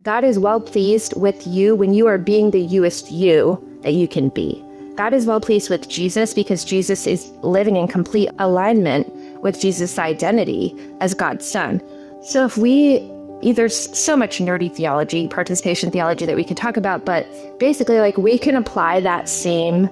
God is well pleased with you when you are being the youest you that you can be. God is well pleased with Jesus because Jesus is living in complete alignment with Jesus' identity as God's son. So if there's so much nerdy theology, participation theology that we could talk about, but basically we can apply that same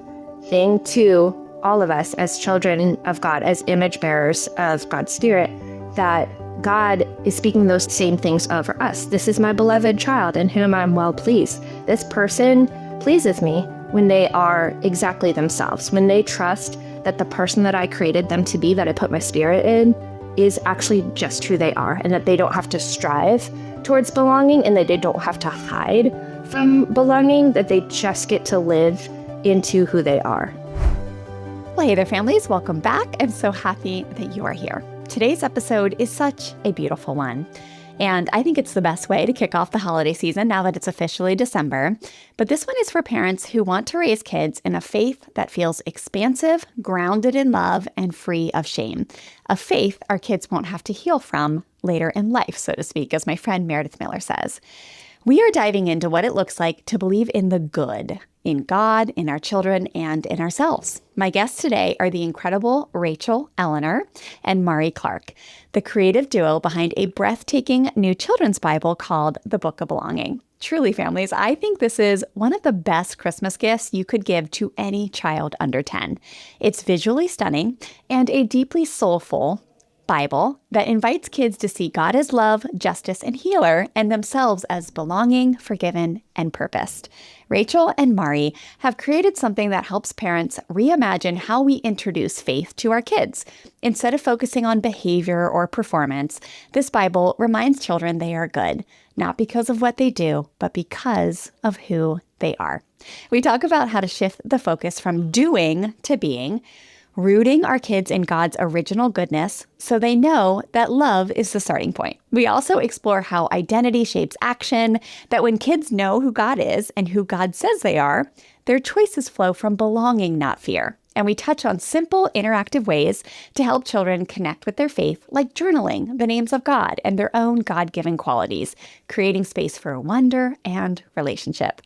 thing to all of us as children of God, as image bearers of God's Spirit, that God is speaking those same things over us. This is my beloved child in whom I'm well pleased. This person pleases me when they are exactly themselves, when they trust that the person that I created them to be, that I put my spirit in, is actually just who they are, and that they don't have to strive towards belonging, and that they don't have to hide from belonging, that they just get to live into who they are. Well, hey there, families. Welcome back. I'm so happy that you are here. Today's episode is such a beautiful one, and I think it's the best way to kick off the holiday season now that it's officially December. But this one is for parents who want to raise kids in a faith that feels expansive, grounded in love, and free of shame. A faith our kids won't have to heal from later in life, so to speak, as my friend Meredith Miller says. We are diving into what it looks like to believe in the good, in God, in our children, and in ourselves. My guests today are the incredible Rachel Eleanor and Mariko Clark, the creative duo behind a breathtaking new children's Bible called The Book of Belonging. Truly, families, I think this is one of the best Christmas gifts you could give to any child under 10. It's visually stunning and a deeply soulful Bible that invites kids to see God as love, justice, and healer, and themselves as belonging, forgiven, and purposed. Rachel and Mari have created something that helps parents reimagine how we introduce faith to our kids. Instead of focusing on behavior or performance, this Bible reminds children they are good, not because of what they do, but because of who they are. We talk about how to shift the focus from doing to being, rooting our kids in God's original goodness so they know that love is the starting point. We also explore how identity shapes action, that when kids know who God is and who God says they are, their choices flow from belonging, not fear. And we touch on simple, interactive ways to help children connect with their faith, like journaling the names of God and their own God-given qualities, creating space for wonder and relationship.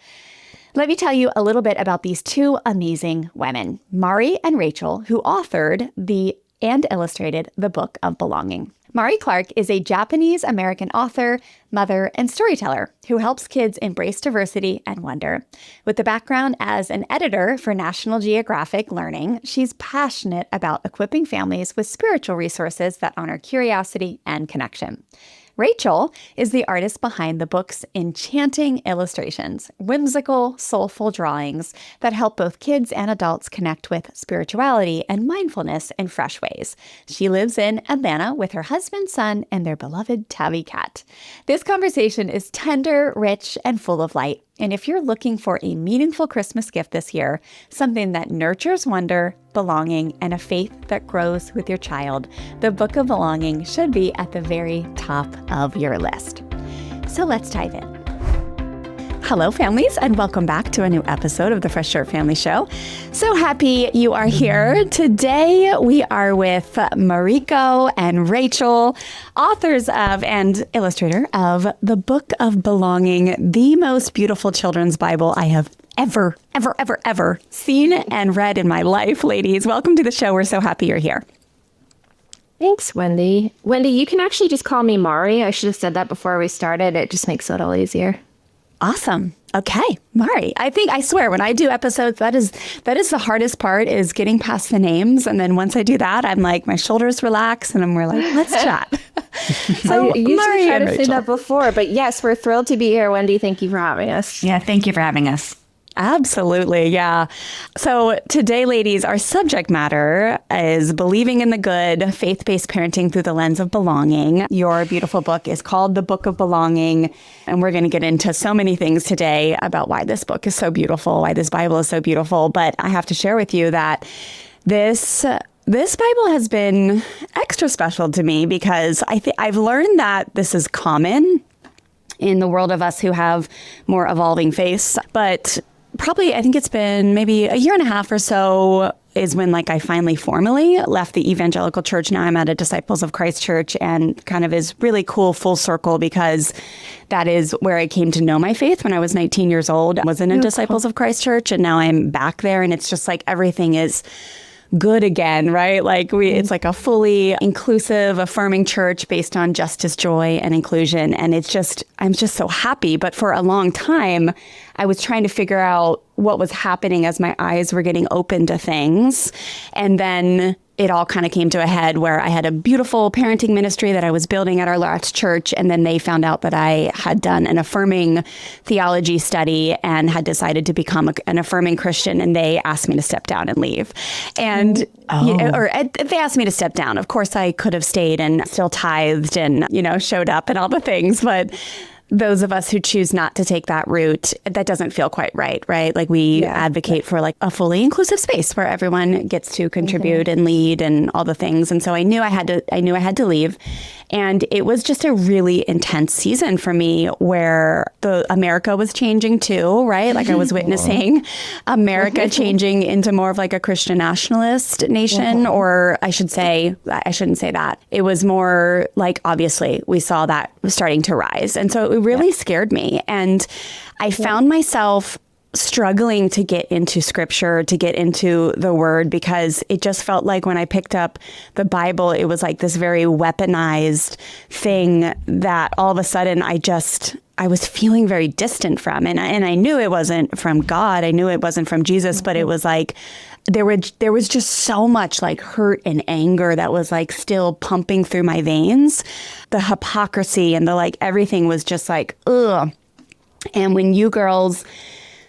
Let me tell you a little bit about these two amazing women, Mari and Rachel, who authored and illustrated the Book of Belonging. Mariko Clark is a Japanese-American author, mother, and storyteller who helps kids embrace diversity and wonder. With a background as an editor for National Geographic Learning, she's passionate about equipping families with spiritual resources that honor curiosity and connection. Rachel is the artist behind the book's enchanting illustrations, whimsical, soulful drawings that help both kids and adults connect with spirituality and mindfulness in fresh ways. She lives in Atlanta with her husband, son, and their beloved tabby cat. This conversation is tender, rich, and full of light. And if you're looking for a meaningful Christmas gift this year, something that nurtures wonder, belonging, and a faith that grows with your child, the Book of Belonging should be at the very top of your list. So let's dive in. Hello, families, and welcome back to a new episode of the Fresh Start Family Show. So happy you are here. Today, we are with Mariko and Rachel, authors of and illustrator of The Book of Belonging, the most beautiful children's Bible I have ever seen and read in my life. Ladies, welcome to the show. We're so happy you're here. Thanks, Wendy. Wendy, you can actually just call me Mari. I should have said that before we started. It just makes it all easier. Awesome. Okay, Mari. I swear, when I do episodes, that is the hardest part, is getting past the names. And then once I do that, I'm like, my shoulders relax and we're like, let's chat. So I usually try to say that before, but yes, we're thrilled to be here. Wendy, thank you for having us. Yeah, thank you for having us. Absolutely. Yeah. So today, ladies, our subject matter is believing in the good, faith-based parenting through the lens of belonging. Your beautiful book is called The Book of Belonging. And we're going to get into so many things today about why this book is so beautiful, why this Bible is so beautiful. But I have to share with you that this Bible has been extra special to me because I've learned that this is common in the world of us who have more evolving faiths. But probably, I think it's been maybe a year and a half or so is when like I finally formally left the evangelical church. Now I'm at a Disciples of Christ church, and kind of is really cool full circle because that is where I came to know my faith when I was 19 years old. I was in a Disciples of Christ church, and now I'm back there, and it's just like everything is good again, right? Like it's like a fully inclusive, affirming church based on justice, joy, and inclusion. And I'm just so happy. But for a long time, I was trying to figure out what was happening as my eyes were getting open to things. And then it all kind of came to a head where I had a beautiful parenting ministry that I was building at our last church. And then they found out that I had done an affirming theology study and had decided to become an affirming Christian. And they asked me to step down and leave. And, they asked me to step down. Of course, I could have stayed and still tithed and, showed up and all the things. But those of us who choose not to take that route, that doesn't feel quite right? Like we advocate for like a fully inclusive space where everyone gets to contribute and lead and all the things. And so I knew I had to leave. And it was just a really intense season for me where America was changing too, right? Like I was witnessing America changing into more of like a Christian nationalist nation, or I shouldn't say that. It was more like, obviously, we saw that starting to rise. And so it really scared me. And I found myself struggling to get into scripture, to get into the word, because it just felt like when I picked up the Bible, it was like this very weaponized thing that all of a sudden I was feeling very distant from. And I knew it wasn't from God. I knew it wasn't from Jesus, but it was like, there was just so much like hurt and anger that was like still pumping through my veins. The hypocrisy and the like, everything was just like, ugh. And when you girls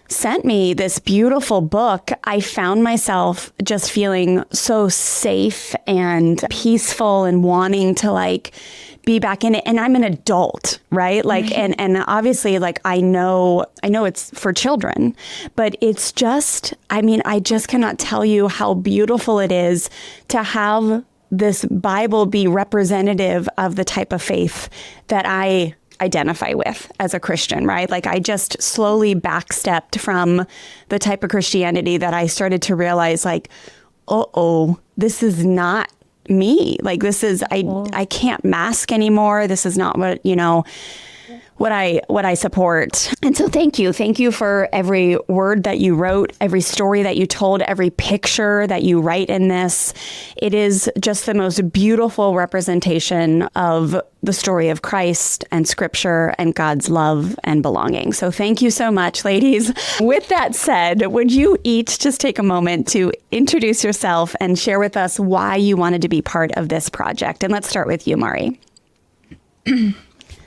sent me this beautiful book, I found myself just feeling so safe and peaceful and wanting to like be back in it. And I'm an adult, right? Like, and obviously like, I know it's for children, but it's just, I just cannot tell you how beautiful it is to have this Bible be representative of the type of faith that I identify with as a Christian, right? Like I just slowly backstepped from the type of Christianity that I started to realize like, this is not me. Like this is, I can't mask anymore. This is not what I support. And so thank you for every word that you wrote, every story that you told, every picture that you write in this. It is just the most beautiful representation of the story of Christ and scripture and God's love and belonging. So thank you so much, ladies. With that said, would you each just take a moment to introduce yourself and share with us why you wanted to be part of this project? And let's start with you, Mari.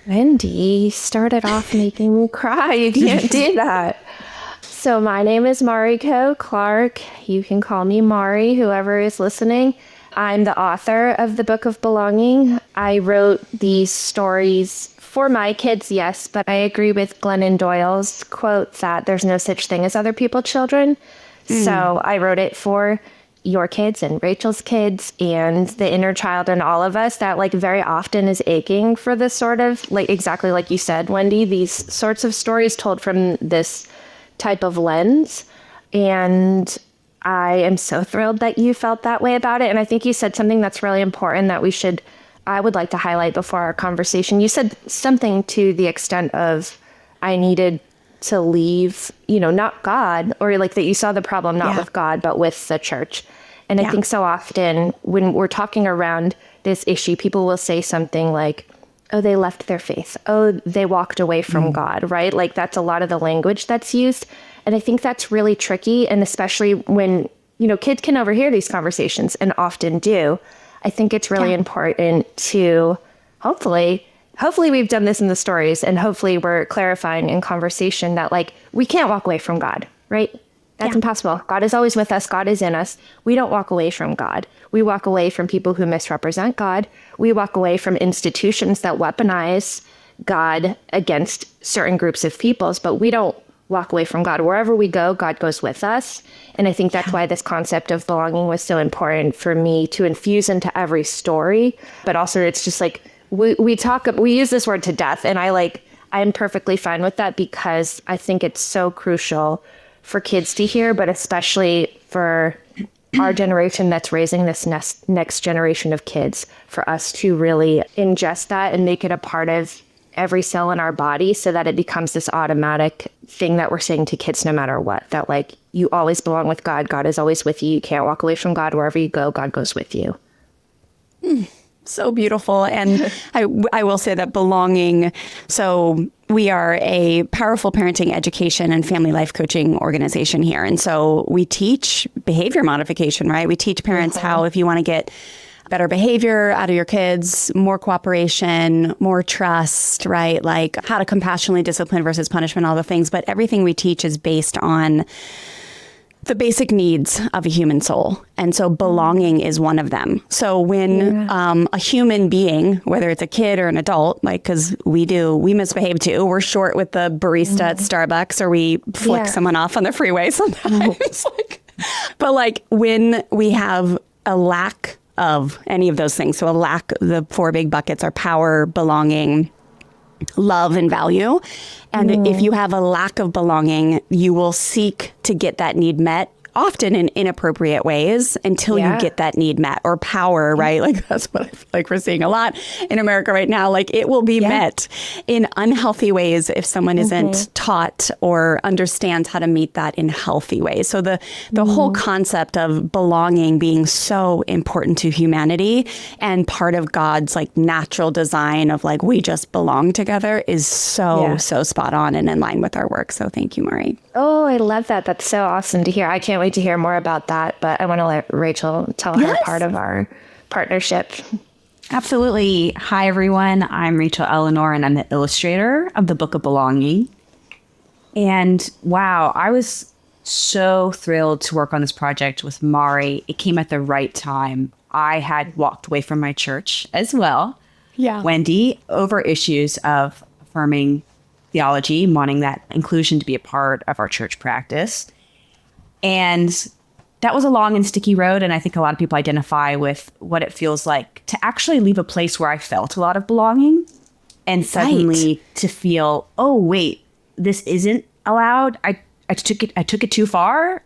Wendy started off making me cry. You can't do that. So my name is Mariko Clark. You can call me Mari, whoever is listening. I'm the author of the Book of Belonging. I wrote these stories for my kids, yes, but I agree with Glennon Doyle's quote that there's no such thing as other people's children. So I wrote it for your kids and Rachel's kids and the inner child in all of us that like very often is aching for this sort of like, exactly like you said, Wendy, these sorts of stories told from this type of lens. And I am so thrilled that you felt that way about it. And I think you said something that's really important that I would like to highlight before our conversation. You said something to the extent of, I needed to leave, not God, or like that you saw the problem not with God, but with the church. And I think so often when we're talking around this issue, people will say something like, oh, they left their faith. Oh, they walked away from God, right? Like that's a lot of the language that's used. And I think that's really tricky. And especially when, kids can overhear these conversations and often do. I think it's really important to hopefully we've done this in the stories, and hopefully we're clarifying in conversation that like we can't walk away from God, right? That's impossible. God is always with us. God is in us. We don't walk away from God. We walk away from people who misrepresent God. We walk away from institutions that weaponize God against certain groups of peoples, but we don't walk away from God. Wherever we go, God goes with us. And I think that's why this concept of belonging was so important for me to infuse into every story. But also it's just like, we use this word to death, and I'm perfectly fine with that because I think it's so crucial for kids to hear, but especially for our generation that's raising this next generation of kids, for us to really ingest that and make it a part of every cell in our body so that it becomes this automatic thing that we're saying to kids no matter what, that like, you always belong with God. God is always with you. You can't walk away from God. Wherever you go, God goes with you. So beautiful. And I will say that belonging, so we are a powerful parenting education and family life coaching organization here. And so we teach behavior modification, right? We teach parents how, if you want to get better behavior out of your kids, more cooperation, more trust, right? Like how to compassionately discipline versus punishment, all the things. But everything we teach is based on the basic needs of a human soul. And so belonging is one of them. So when a human being, whether it's a kid or an adult, like, because we misbehave too. We're short with the barista at Starbucks, or we flick someone off on the freeway sometimes. But like when we have a lack of any of those things, so a lack, the four big buckets are power, belonging, love, and value. And if you have a lack of belonging, you will seek to get that need met, often in inappropriate ways, until you get that need met. Or power, right? Like that's what I feel like we're seeing a lot in America right now. Like it will be met in unhealthy ways if someone isn't taught or understands how to meet that in healthy ways. So the whole concept of belonging being so important to humanity and part of God's like natural design of like, we just belong together is so spot on and in line with our work. So thank you, Marie. Oh, I love that. That's so awesome to hear. I can't wait to hear more about that, but I want to let Rachel tell her part of our partnership. Absolutely. Hi, everyone. I'm Rachel Eleanor, and I'm the illustrator of the Book of Belonging. And wow, I was so thrilled to work on this project with Mari. It came at the right time. I had walked away from my church as well, Wendy, over issues of affirming theology, wanting that inclusion to be a part of our church practice. And that was a long and sticky road. And I think a lot of people identify with what it feels like to actually leave a place where I felt a lot of belonging and suddenly to feel, oh, wait, this isn't allowed. I took it too far.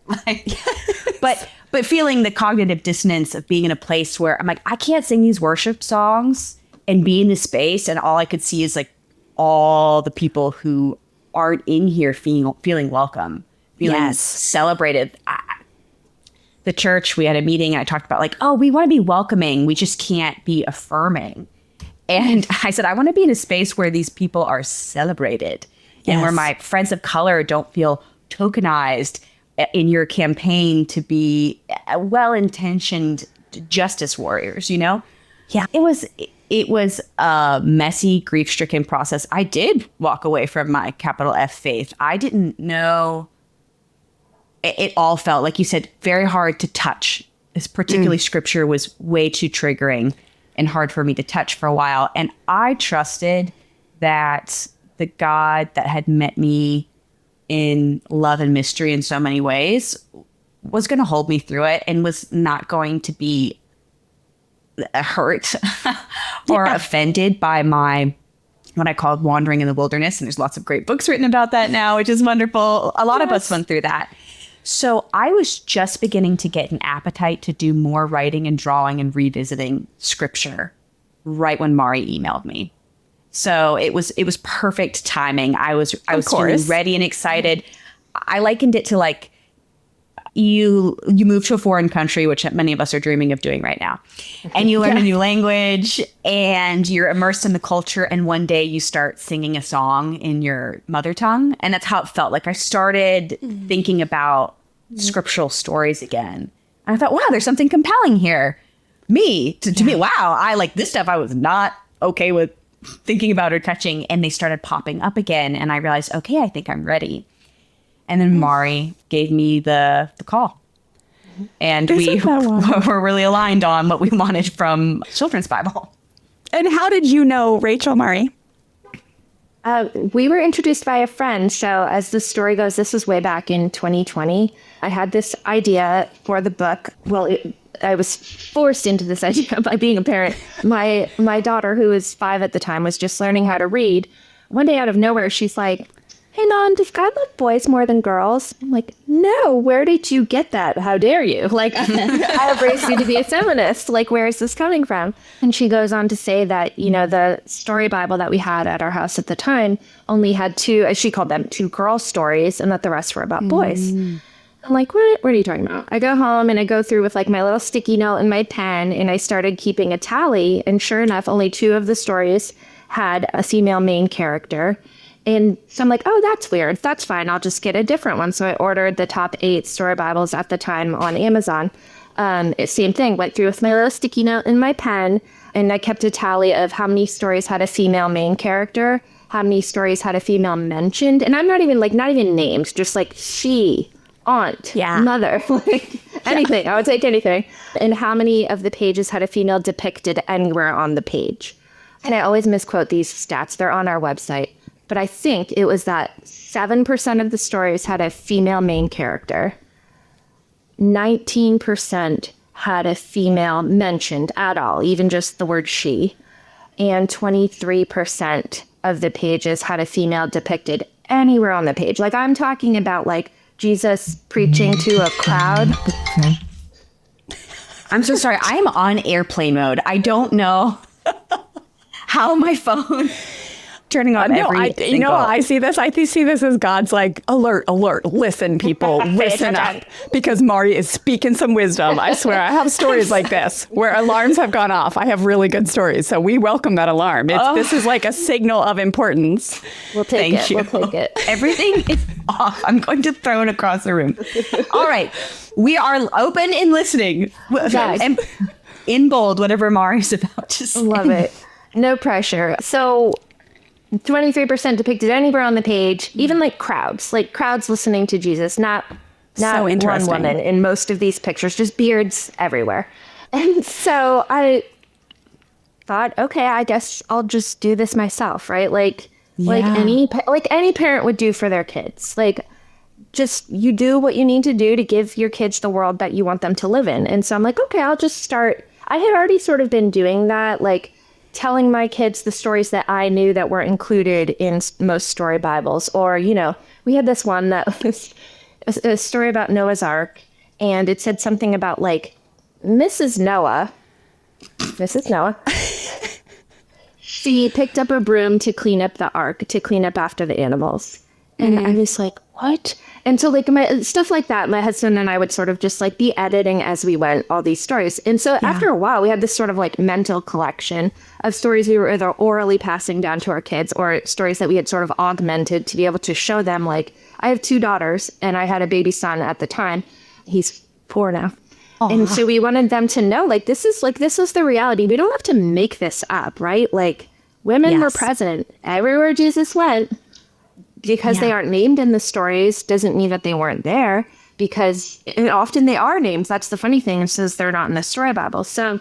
But feeling the cognitive dissonance of being in a place where I'm like, I can't sing these worship songs and be in this space. And all I could see is like all the people who aren't in here feeling welcome, feeling celebrated. The church, we had a meeting and I talked about like, oh, we want to be welcoming. We just can't be affirming. And I said, I want to be in a space where these people are celebrated and where my friends of color don't feel tokenized in your campaign to be well-intentioned justice warriors, you know? Yeah, it was a messy, grief-stricken process. I did walk away from my capital F faith. I didn't know. It all felt, like you said, very hard to touch. This particularly scripture was way too triggering and hard for me to touch for a while. And I trusted that the God that had met me in love and mystery in so many ways was going to hold me through it and was not going to be hurt or offended by my what I called wandering in the wilderness. And there's lots of great books written about that now, which is wonderful. A lot of us went through that. So I was just beginning to get an appetite to do more writing and drawing and revisiting scripture right when Mari emailed me. So it was perfect timing. I was feeling ready and excited. I likened it to like you move to a foreign country, which many of us are dreaming of doing right now. And you learn a new language and you're immersed in the culture. And one day you start singing a song in your mother tongue. And that's how it felt. Like I started thinking about scriptural stories again. And I thought, wow, there's something compelling here. To me, wow, I like this stuff I was not okay with thinking about or touching. And they started popping up again. And I realized, okay, I think I'm ready. And then Mari gave me the call. And we were really aligned on what we wanted from Children's Bible. And how did you know Rachel, Mari? We were introduced by a friend. So as the story goes, this was way back in 2020. I had this idea for the book. Well, I was forced into this idea by being a parent. My daughter, who was 5 at the time, was just learning how to read. One day out of nowhere, she's like, hey, Mom, does God love boys more than girls? I'm like, no, where did you get that? How dare you? Like, I have raised you to be a feminist. Like, where is this coming from? And she goes on to say that, you know, the story Bible that we had at our house at the time only had two, as she called them, two girl stories, and that the rest were about boys. I'm like, what are you talking about? I go home and I go through with like my little sticky note and my pen, and I started keeping a tally. And sure enough, only two of the stories had a female main character. And so I'm like, oh, that's weird. That's fine. I'll just get a different one. So I ordered the top 8 story Bibles at the time on Amazon. Same thing, went through with my little sticky note and my pen. And I kept a tally of how many stories had a female main character, how many stories had a female mentioned. And I'm not even names, just like she, aunt, mother, like anything. I would take anything. And how many of the pages had a female depicted anywhere on the page. And I always misquote these stats. They're on our website. But I think it was that 7% of the stories had a female main character. 19% had a female mentioned at all, even just the word she. And 23% of the pages had a female depicted anywhere on the page. Like, I'm talking about like Jesus preaching to a crowd. I'm so sorry. I'm on airplane mode. I don't know how my phone turning on I see this. I see this as God's like, alert, listen, people, listen up. Because Mari is speaking some wisdom. I swear, I have stories like this where alarms have gone off. I have really good stories. So we welcome that alarm. This is like a signal of importance. We'll take it. We'll take it. Everything is off. I'm going to throw it across the room. All right. We are open and listening. Yes. And in bold, whatever Mari's about to say. Love it. No pressure. So 23% depicted anywhere on the page, even like crowds listening to Jesus, not so one woman in most of these pictures, just beards everywhere. And so I thought, okay, I guess I'll just do this myself, right? Like any parent would do for their kids. Like, just you do what you need to do to give your kids the world that you want them to live in. And so I'm like, okay, I'll just start. I had already sort of been doing that, like telling my kids the stories that I knew that were included in most story Bibles. Or, you know, we had this one that was a story about Noah's Ark, and it said something about like Mrs. Noah, she picked up a broom to clean up the ark, to clean up after the animals. And I was like, what? And so like my stuff like that, my husband and I would sort of just like be editing as we went all these stories. And so after a while, we had this sort of like mental collection of stories we were either orally passing down to our kids or stories that we had sort of augmented to be able to show them. Like, I have 2 daughters and I had a baby son at the time. He's 4 now. Aww. And so we wanted them to know, like, this is the reality. We don't have to make this up, right? Like, women were present everywhere Jesus went. Because they aren't named in the stories doesn't mean that they weren't there, because often they are named. That's the funny thing. It says they're not in the story Bible. So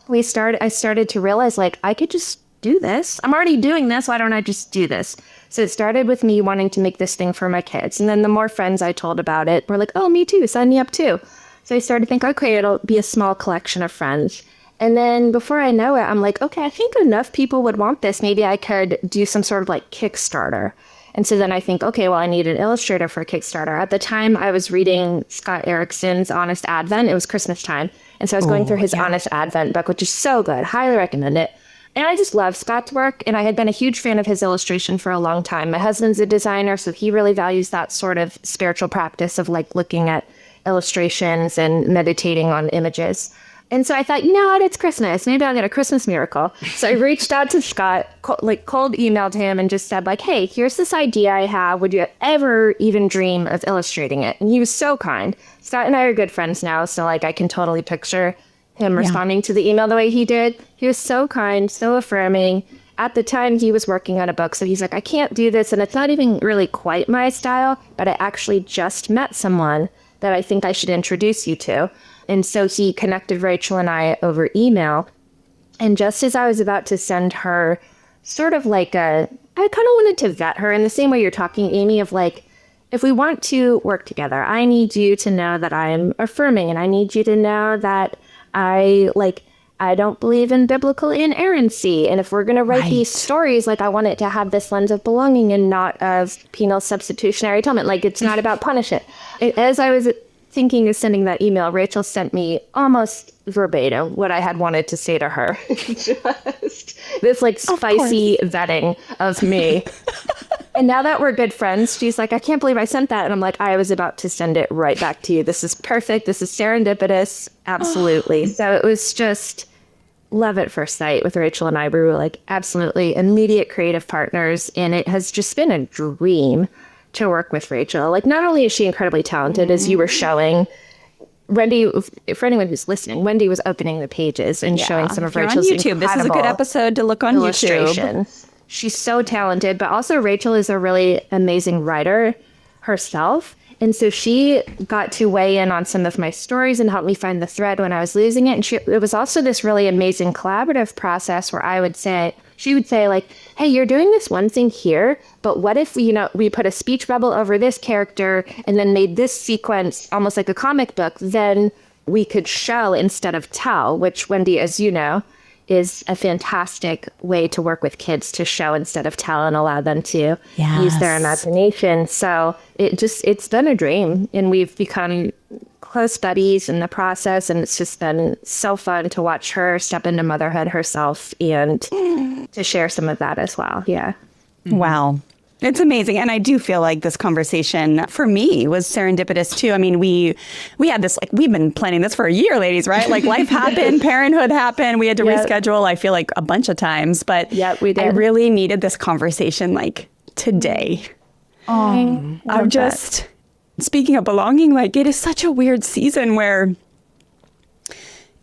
I started to realize, like, I could just do this. I'm already doing this. Why don't I just do this? So it started with me wanting to make this thing for my kids. And then the more friends I told about it were like, oh, me too. Sign me up too. So I started to think, okay, it'll be a small collection of friends. And then before I know it, I'm like, okay, I think enough people would want this. Maybe I could do some sort of like Kickstarter. And so then I think, okay, well, I need an illustrator for a Kickstarter. At the time, I was reading Scott Erickson's Honest Advent. It was Christmas time. And so I was going through his Honest Advent book, which is so good. Highly recommend it. And I just love Scott's work. And I had been a huge fan of his illustration for a long time. My husband's a designer, so he really values that sort of spiritual practice of like looking at illustrations and meditating on images. And so I thought, you know what, it's Christmas. Maybe I'll get a Christmas miracle. So I reached out to Scott, cold emailed him and just said like, hey, here's this idea I have. Would you ever even dream of illustrating it? And he was so kind. Scott and I are good friends now. So like I can totally picture him responding to the email the way he did. He was so kind, so affirming. At the time, he was working on a book. So he's like, I can't do this. And it's not even really quite my style, but I actually just met someone that I think I should introduce you to. And so he connected Rachel and I over email. And just as I was about to send her sort of like I kind of wanted to vet her in the same way you're talking, Amy, of like, if we want to work together, I need you to know that I'm affirming, and I need you to know that I I don't believe in biblical inerrancy. And if we're going to write these stories, like I want it to have this lens of belonging and not of penal substitutionary atonement. Like it's not about punishment. As I was thinking of sending that email, Rachel sent me almost verbatim what I had wanted to say to her. Just this like spicy vetting of me. And now that we're good friends, she's like, I can't believe I sent that. And I'm like, I was about to send it right back to you. This is perfect. This is serendipitous. Absolutely. So it was just love at first sight with Rachel and I. We were like absolutely immediate creative partners. And it has just been a dream to work with Rachel. Like, not only is she incredibly talented, as you were showing, Wendy, for anyone who's listening, Wendy was opening the pages and showing some of Rachel's on YouTube. This is a good episode to look on illustration. YouTube. She's so talented, but also Rachel is a really amazing writer herself. And so she got to weigh in on some of my stories and help me find the thread when I was losing it. And it was also this really amazing collaborative process where she would say like, hey, you're doing this one thing here, but what if, we put a speech bubble over this character and then made this sequence almost like a comic book, then we could show instead of tell, which Wendy, as you know, is a fantastic way to work with kids, to show instead of tell and allow them to use their imagination. So it's been a dream, and we've become close buddies in the process, and it's just been so fun to watch her step into motherhood herself and to share some of that as well. Yeah. Wow. It's amazing. And I do feel like this conversation for me was serendipitous too. I mean, we had this, like, we've been planning this for a year, ladies, right? Like life happened, parenthood happened. We had to reschedule, I feel like a bunch of times, but we did. I really needed this conversation like today. I'm just, speaking of belonging, like it is such a weird season where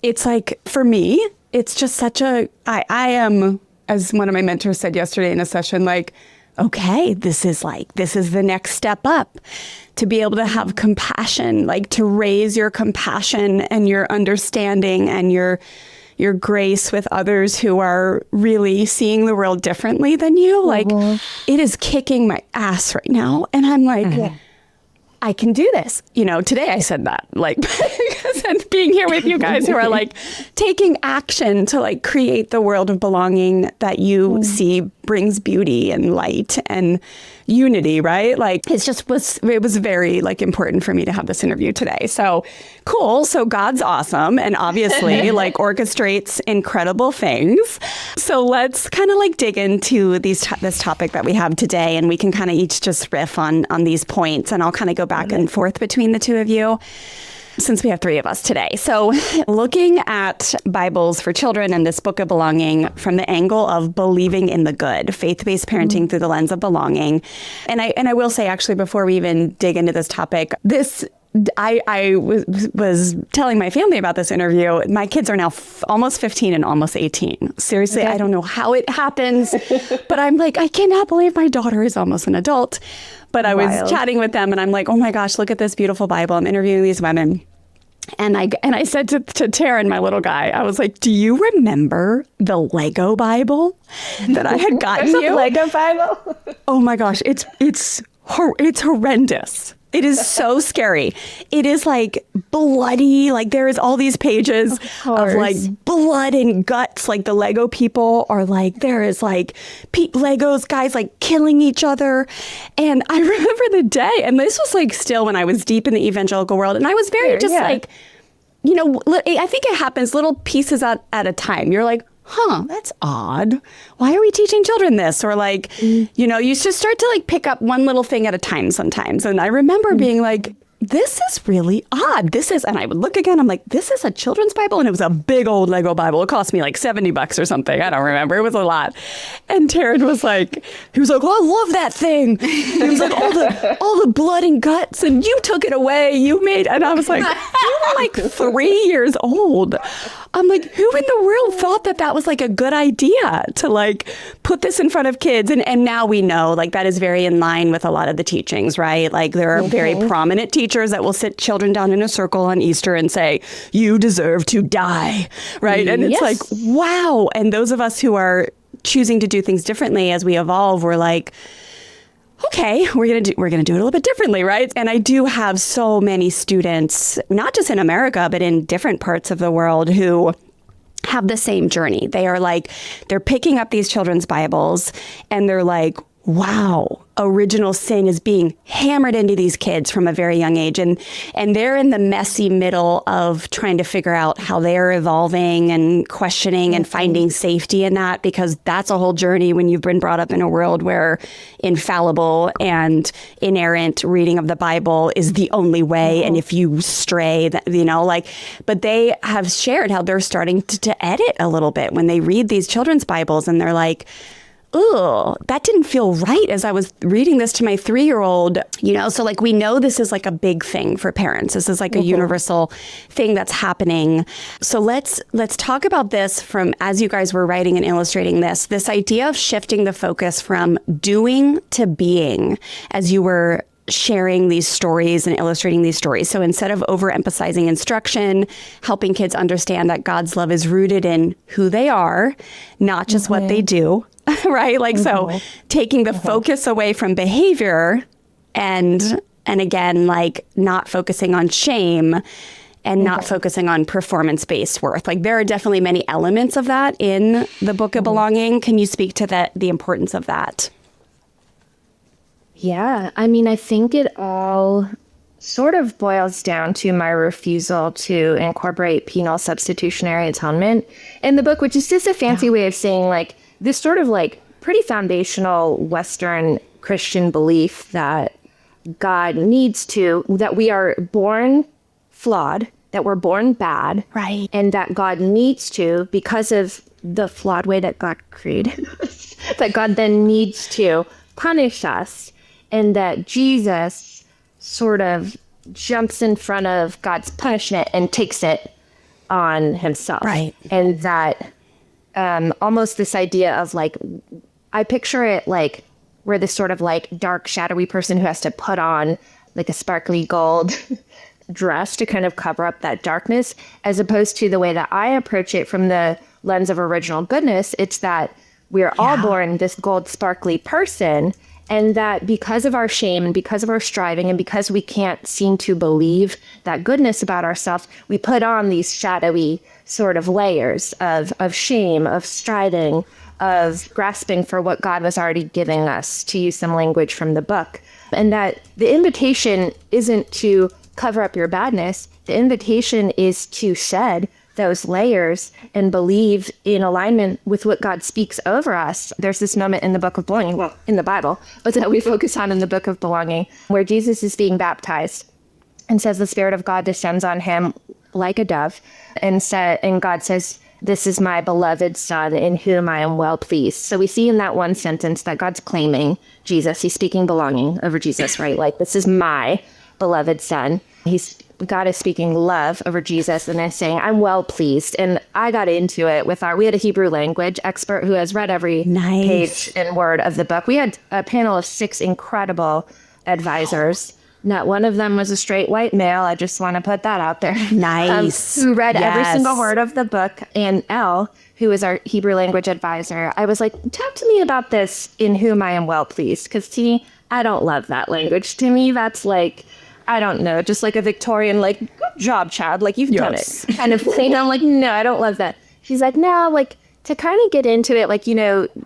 it's like, for me, it's just such I am, as one of my mentors said yesterday in a session, like, okay, this is the next step up, to be able to have compassion, like to raise your compassion and your understanding and your grace with others who are really seeing the world differently than you. Like it is kicking my ass right now. And I'm like, I can do this. Today I said that, like, and being here with you guys who are like taking action to like create the world of belonging that you see brings beauty and light and unity, right? Like it was very like important for me to have this interview today. So cool. So God's awesome and obviously like orchestrates incredible things. So let's kind of like dig into this topic that we have today, and we can kind of each just riff on these points, and I'll kind of go back and forth between the two of you, since we have three of us today. So looking at Bibles for children and this book of belonging from the angle of believing in the good, faith-based parenting through the lens of belonging. And I will say, actually, before we even dig into this topic, I was telling my family about this interview. My kids are now almost 15 and almost 18. Seriously, I don't know how it happens, but I'm like, I cannot believe my daughter is almost an adult. But I was chatting with them and I'm like, oh my gosh, look at this beautiful Bible. I'm interviewing these women. And I said to Taryn, my little guy, I was like, do you remember the Lego Bible that I had gotten you? Lego Bible? Oh my gosh, it's horrendous. It is so scary. It is like bloody, like there is all these pages of like blood and guts. Like the Lego people are like, there is like Legos guys like killing each other. And I remember the day, and this was like still when I was deep in the evangelical world. And I was very like, I think it happens little pieces at a time. You're like, that's odd. Why are we teaching children this? Or like, you just start to like pick up one little thing at a time sometimes. And I remember being like, this is really odd. And I would look again, I'm like, this is a children's Bible? And it was a big old Lego Bible. It cost me like $70 or something. I don't remember. It was a lot. And Taryn was like, oh, I love that thing. He was like, all the blood and guts, and you took it away. And I was like, you were like 3 years old. I'm like, who in the world thought that was like a good idea to like put this in front of kids? And now we know like that is very in line with a lot of the teachings, right? Like there are very prominent teachers that will sit children down in a circle on Easter and say, you deserve to die, right? And it's like, wow. And those of us who are choosing to do things differently as we evolve, we're like, okay, we're gonna do it a little bit differently, right? And I do have so many students, not just in America, but in different parts of the world, who have the same journey. They are like, they're picking up these children's Bibles and they're like, wow, original sin is being hammered into these kids from a very young age. And they're in the messy middle of trying to figure out how they are evolving and questioning and finding safety in that, because that's a whole journey when you've been brought up in a world where infallible and inerrant reading of the Bible is the only way. And if you stray, but they have shared how they're starting to edit a little bit when they read these children's Bibles and they're like, oh, that didn't feel right as I was reading this to my 3-year-old, so like we know this is like a big thing for parents. This is like a universal thing that's happening. So let's talk about this from, as you guys were writing and illustrating this idea of shifting the focus from doing to being as you were sharing these stories and illustrating these stories. So instead of overemphasizing instruction, helping kids understand that God's love is rooted in who they are, not just what they do. Right? Like, so taking the focus away from behavior and again, like not focusing on shame and not focusing on performance-based worth. Like there are definitely many elements of that in the Book of Belonging. Can you speak to the importance of that? Yeah. I mean, I think it all sort of boils down to my refusal to incorporate penal substitutionary atonement in the book, which is just a fancy way of saying like, this sort of like pretty foundational Western Christian belief that that we are born flawed, that we're born bad, right? And that God needs to, because of the flawed way that God created us, that God then needs to punish us, and that Jesus sort of jumps in front of God's punishment and takes it on himself. Right. And that almost this idea of like, I picture it like we're this sort of like dark, shadowy person who has to put on like a sparkly gold dress to kind of cover up that darkness, as opposed to the way that I approach it from the lens of original goodness. It's that we're all born this gold, sparkly person, and that because of our shame and because of our striving and because we can't seem to believe that goodness about ourselves, we put on these shadowy sort of layers of shame, of striving, of grasping for what God was already giving us, to use some language from the book. And that the invitation isn't to cover up your badness. The invitation is to shed those layers and believe in alignment with what God speaks over us. There's this moment in the Book of Belonging, well, in the Bible, but that we focus on in the Book of Belonging, where Jesus is being baptized and says the Spirit of God descends on him like a dove, and God says, "This is my beloved Son in whom I am well pleased." So we see in that one sentence that God's claiming Jesus. He's speaking belonging over Jesus, right? Like, this is my beloved Son. God is speaking love over Jesus and is saying, I'm well pleased. And I got into it we had a Hebrew language expert who has read every page and word of the book. We had a panel of 6 incredible advisors. Not one of them was a straight white male. I just want to put that out there. Nice. Who read every single word of the book. And Elle, who is our Hebrew language advisor, I was like, talk to me about this, in whom I am well pleased. Because to me, I don't love that language. To me, that's like, I don't know, just like a Victorian, like, good job, Chad. Like, you've done it kind of thing. I'm like, no, I don't love that. She's like, no, like, to kind of get into it, like,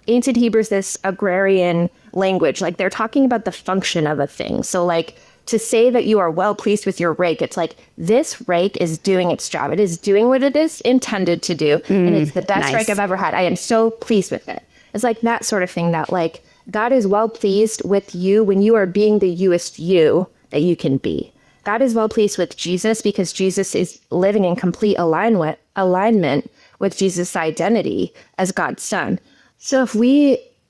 ancient Hebrew is this agrarian language. Like, they're talking about the function of a thing. So, like, to say that you are well pleased with your rake, it's like, this rake is doing its job. It is doing what it is intended to do. And it's the best rake I've ever had. I am so pleased with it. It's like that sort of thing, that, like, God is well pleased with you when you are being the youest you that you can be. God is well pleased with Jesus because Jesus is living in complete alignment with Jesus' identity as God's Son. So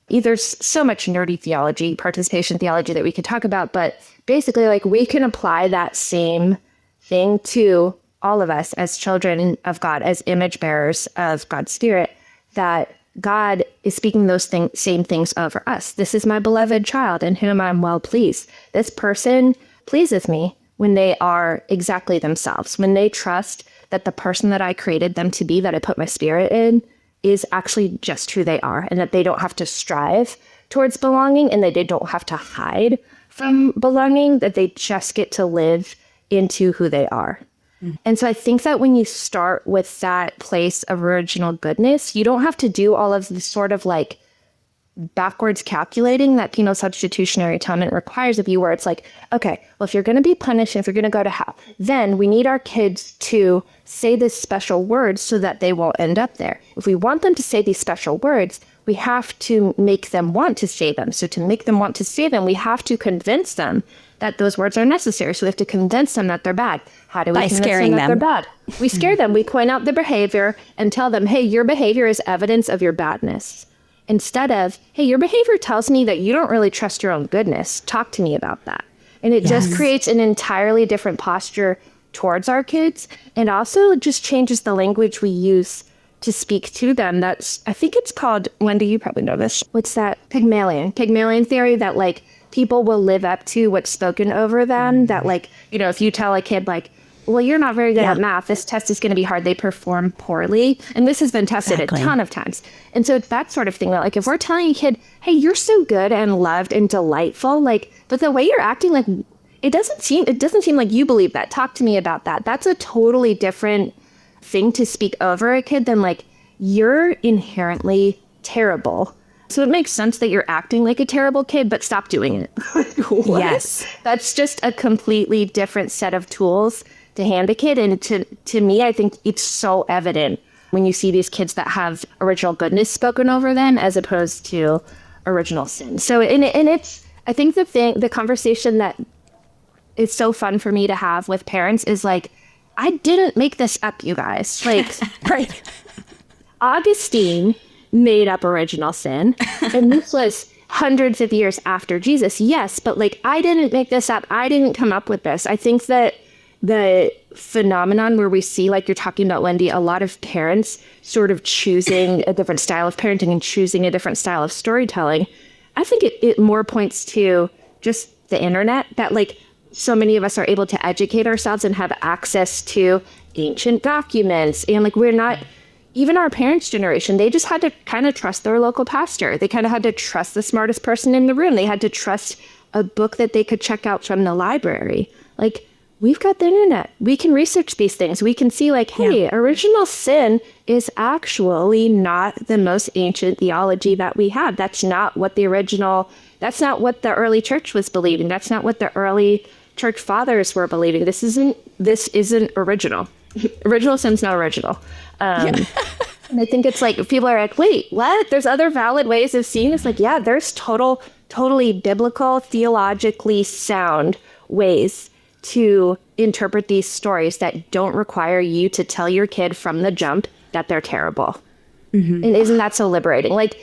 there's so much nerdy theology, participation theology that we could talk about, but basically, like, we can apply that same thing to all of us as children of God, as image bearers of God's Spirit, that God is speaking those same things over us. This is my beloved child in whom I'm well pleased. This person pleases me when they are exactly themselves, when they trust that the person that I created them to be, that I put my spirit in, is actually just who they are, and that they don't have to strive towards belonging, and that they don't have to hide from belonging, that they just get to live into who they are. And so I think that when you start with that place of original goodness, you don't have to do all of the sort of like backwards calculating that penal substitutionary atonement requires of you, where it's like, okay, well, if you're going to be punished, if you're going to go to hell, then we need our kids to say this special word so that they won't end up there. If we want them to say these special words, we have to make them want to say them. So to make them want to say them, we have to convince them that those words are necessary. So we have to convince them that they're bad. How do we convince them that they're bad? We scare them. We point out the behavior and tell them, hey, your behavior is evidence of your badness. Instead of, hey, your behavior tells me that you don't really trust your own goodness. Talk to me about that. And it just creates an entirely different posture towards our kids. And also just changes the language we use to speak to them. That's, I think it's called, Wendy, you probably know this. What's that? Pygmalion theory, that like people will live up to what's spoken over them. That like, you know, if you tell a kid like, well, you're not very good at math, this test is going to be hard, they perform poorly. And this has been tested a ton of times. And so it's that sort of thing that like, if we're telling a kid, hey, you're so good and loved and delightful, like, but the way you're acting, like, it doesn't seem like you believe that. Talk to me about that. That's a totally different thing to speak over a kid than like, you're inherently terrible. So it makes sense that you're acting like a terrible kid, but stop doing it. Yes. That's just a completely different set of tools to hand a kid. And to me, I think it's so evident when you see these kids that have original goodness spoken over them as opposed to original sin. So, and it's, I think the conversation that is so fun for me to have with parents is like, I didn't make this up, you guys. Like, Right. Augustine made up original sin, and this was hundreds of years after Jesus. Yes, but like, I didn't make this up. I didn't come up with this. I think that the phenomenon where we see, like you're talking about, Wendy, a lot of parents sort of choosing a different style of parenting and choosing a different style of storytelling, I think it more points to just the internet, that like so many of us are able to educate ourselves and have access to ancient documents. And like, we're not, even our parents' generation, they just had to kind of trust their local pastor. They kind of had to trust the smartest person in the room. They had to trust a book that they could check out from the library. Like, we've got the internet. We can research these things. We can see like, hey, original sin is actually not the most ancient theology that we have. That's not what the early church was believing. That's not what the early church fathers were believing. This isn't original. Original sin's not original. And I think it's like, people are like, wait, what? There's other valid ways of seeing this? Like, yeah, there's totally biblical, theologically sound ways to interpret these stories that don't require you to tell your kid from the jump that they're terrible. Mm-hmm. And isn't that so liberating? Like,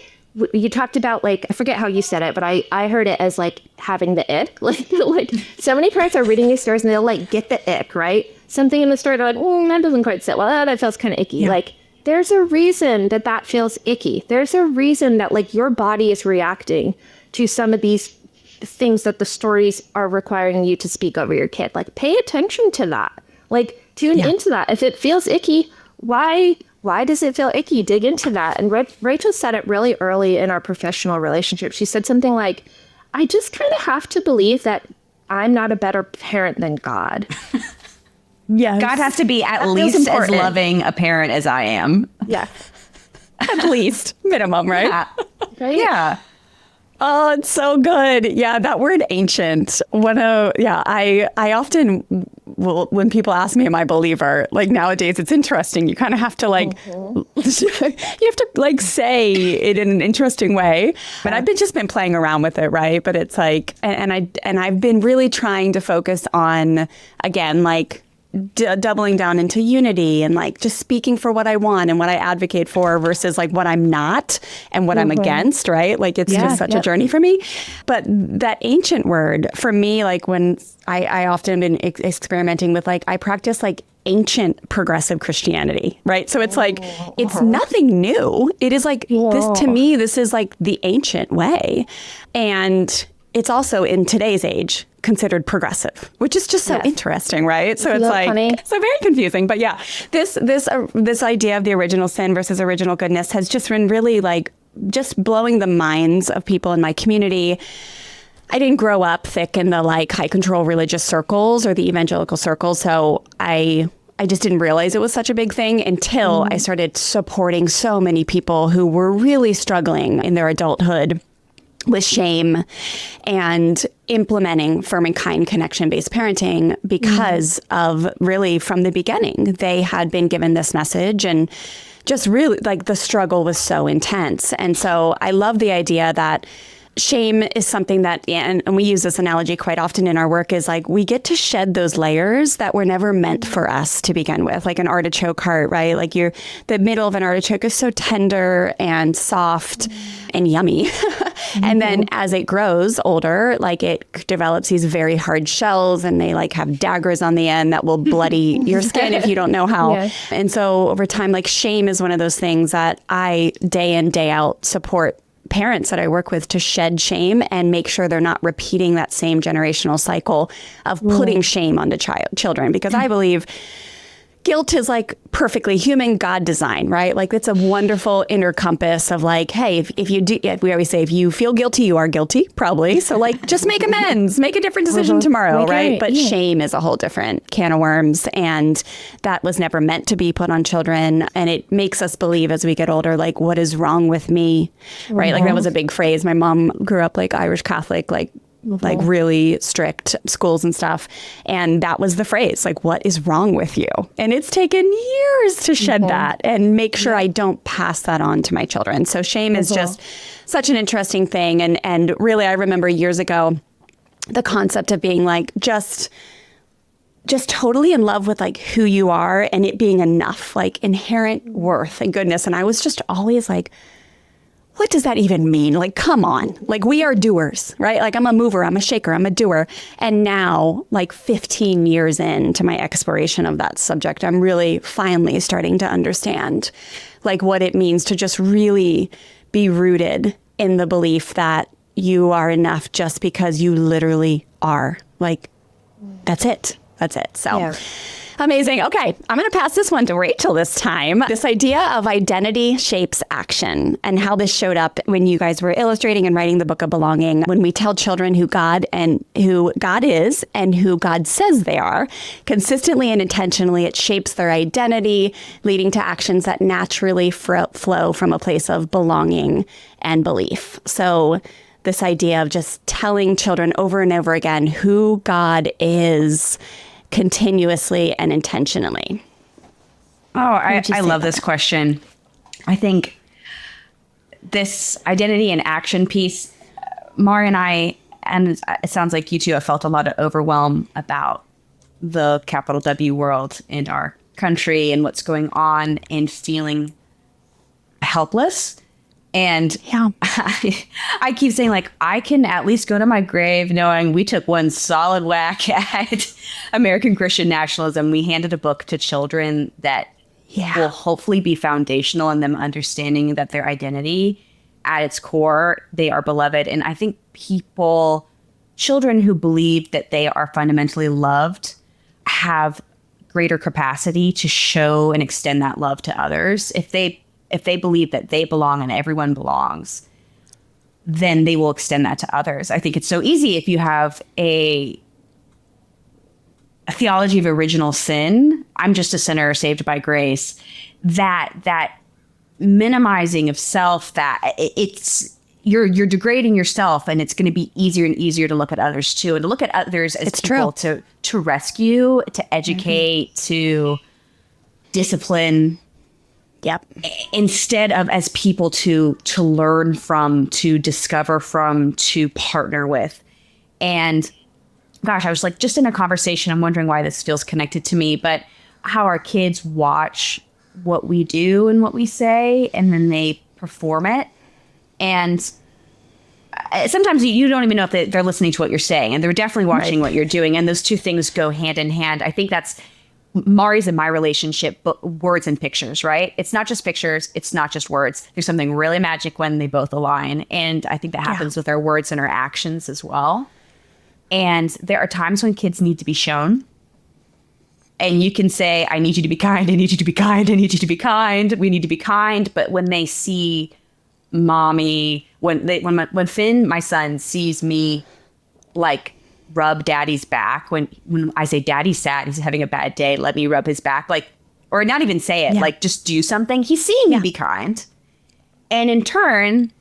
you talked about, like, I forget how you said it, but I heard it as like having the ick. Like so many parents are reading these stories and they'll like get the ick, right? Something in the story, they're like, that doesn't quite sit well. That feels kind of icky. Yeah. Like, there's a reason that feels icky. There's a reason that like your body is reacting to some of these things that the stories are requiring you to speak over your kid. Like, pay attention to that. Like, tune into that. If it feels icky, why does it feel icky? Dig into that. And Rachel said it really early in our professional relationship. She said something like, I just kind of have to believe that I'm not a better parent than God. Yes. God has to be at least as loving a parent as I am. Yeah. At least. Minimum, right? Yeah. Right? Yeah. Oh, it's so good. Yeah, that word ancient. I often will, when people ask me, am I a believer? Like, nowadays, it's interesting. You kind of have to like, you have to like say it in an interesting way. But I've just been playing around with it, right? But it's like, and I've been really trying to focus on, again, like, doubling down into unity and like just speaking for what I want and what I advocate for versus like what I'm not and what I'm against, right? Like, it's just such a journey for me. But that ancient word for me, like, when I often been experimenting with, like, I practice like ancient progressive Christianity, right? So it's like, it's nothing new. It is like this, to me, this is like the ancient way. And it's also in today's age considered progressive, which is just so interesting, right? So it's like, so very confusing. But yeah, this idea of the original sin versus original goodness has just been really like just blowing the minds of people in my community. I didn't grow up thick in the like high control religious circles or the evangelical circles. So I I just didn't realize it was such a big thing until I started supporting so many people who were really struggling in their adulthood with shame and implementing firm and kind connection-based parenting because of really from the beginning, they had been given this message and just really like the struggle was so intense. And so I love the idea that shame is something that, and we use this analogy quite often in our work, is like we get to shed those layers that were never meant for us to begin with, like an artichoke heart, right? Like the middle of an artichoke is so tender and soft and yummy. And then as it grows older, like it develops these very hard shells and they like have daggers on the end that will bloody your skin if you don't know how. Yeah. And so over time, like shame is one of those things that I day in, day out support parents that I work with to shed shame and make sure they're not repeating that same generational cycle of putting shame onto children. Because I believe guilt is like perfectly human God design, right? Like it's a wonderful inner compass of like, hey, if you do, we always say, if you feel guilty, you are guilty, probably. So like, just make amends, make a different decision tomorrow, right? But shame is a whole different can of worms. And that was never meant to be put on children. And it makes us believe as we get older, like, what is wrong with me, right? Like that was a big phrase. My mom grew up like Irish Catholic, like really strict schools and stuff. And that was the phrase, like, what is wrong with you? And it's taken years to shed that and make sure I don't pass that on to my children. So shame is just such an interesting thing. And really, I remember years ago, the concept of being like, just totally in love with like who you are and it being enough, like inherent worth and goodness. And I was just always like, what does that even mean? Like, come on. Like, we are doers, right? Like, I'm a mover, I'm a shaker, I'm a doer. And now, like 15 years into my exploration of that subject, I'm really finally starting to understand like what it means to just really be rooted in the belief that you are enough just because you literally are. Like, that's it. That's it. So amazing. Okay, I'm going to pass this one to Rachel this time. This idea of identity shapes action and how this showed up when you guys were illustrating and writing the Book of Belonging. When we tell children who God is and who God says they are, consistently and intentionally, it shapes their identity, leading to actions that naturally flow from a place of belonging and belief. So this idea of just telling children over and over again who God is continuously and intentionally. Oh, I love this question. I think this identity and action piece, Mari and I, and it sounds like you two have felt a lot of overwhelm about the capital W world in our country and what's going on and feeling helpless. And I keep saying, like, I can at least go to my grave knowing we took one solid whack at American Christian nationalism. We handed a book to children that will hopefully be foundational in them understanding that their identity at its core, they are beloved. And I think children who believe that they are fundamentally loved have greater capacity to show and extend that love to others. If they believe that they belong and everyone belongs, then they will extend that to others. I think it's so easy if you have a theology of original sin, I'm just a sinner saved by grace, that minimizing of self, that you're degrading yourself, and it's going to be easier and easier to look at others too, and to look at others as people to rescue, to educate, to discipline. Yep. Instead of as people to learn from, to discover from, to partner with. And gosh, I was like, just in a conversation, I'm wondering why this feels connected to me, but how our kids watch what we do and what we say, and then they perform it. And sometimes you don't even know if they're listening to what you're saying, and they're definitely watching what you're doing. And those two things go hand in hand. I think that's Mari's and my relationship, but words and pictures, right? It's not just pictures. It's not just words. There's something really magic when they both align. And I think that happens with our words and our actions as well. And there are times when kids need to be shown. And you can say, I need you to be kind. I need you to be kind. I need you to be kind. We need to be kind. But when they see mommy, when Finn, my son, sees me like rub daddy's back. When I say daddy's sad, he's having a bad day, let me rub his back. Like, or not even say it, like just do something. He's seeing me be kind. And in turn,